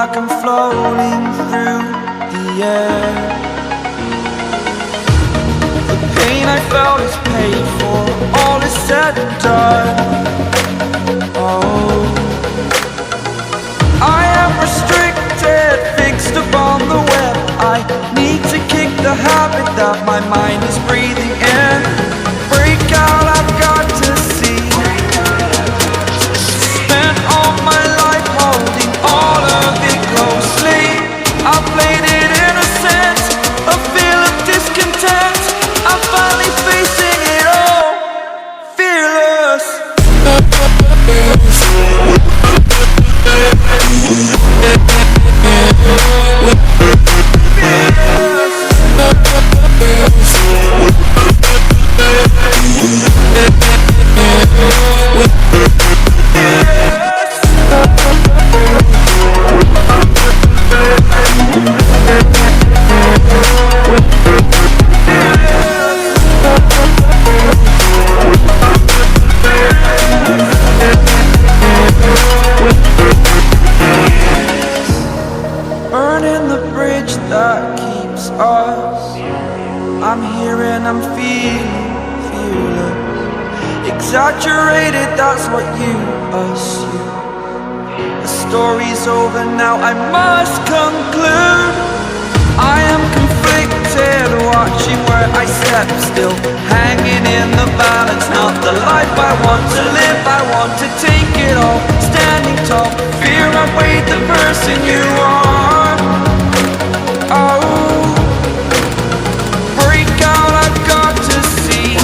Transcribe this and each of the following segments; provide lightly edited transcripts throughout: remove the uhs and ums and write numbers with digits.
like I'm floating through the air. The pain I felt is paid for, all is said and done. Oh, I am restricted, fixed upon the web. I need to kick the habit that my mind is breathing in. Break out, I've got to see. Spent all my life holding all of it closely. I played it innocent, a feel of discontent. I'm finally facing it all, fearless. Burning the bridge that keeps us. I'm here and I'm feeling fearless. Exaggerated, that's what you assume. The story's over now, I must conclude. I am conflicted, watching where I step still, hanging in the balance. Not the life I want to live, I want to take it all. Standing tall, fear outweighed the person you are. Oh, break out, I've got to see.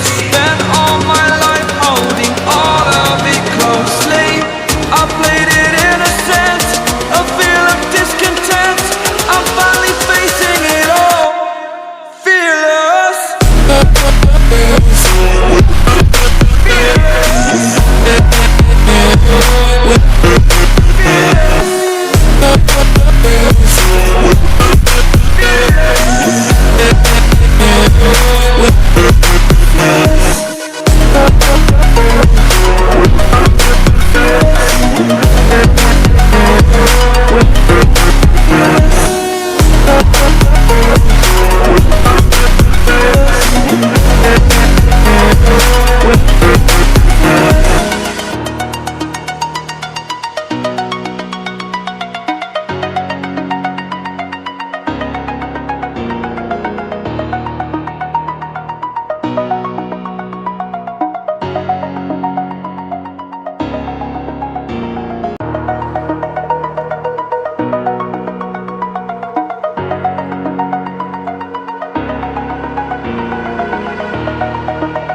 Spent all my life holding all of it closely. I played it innocent, a feel of discontent. I'm finally facing it all, fearless.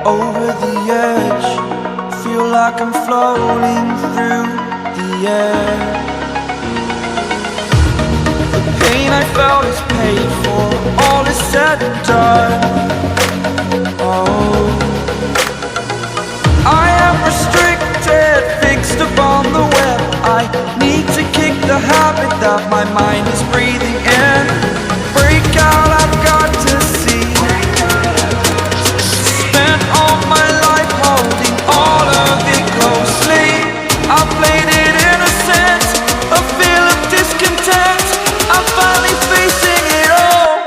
Over the edge, feel like I'm floating through the air. The pain I felt is paid for, all is said and done. Oh, I am restricted, fixed upon the web. I need to kick the habit that my mind is breathing in. Break out, I've got to see. All my life holding all of it closely. I played it innocent, a feel of discontent. I'm finally facing it all,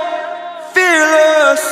fearless.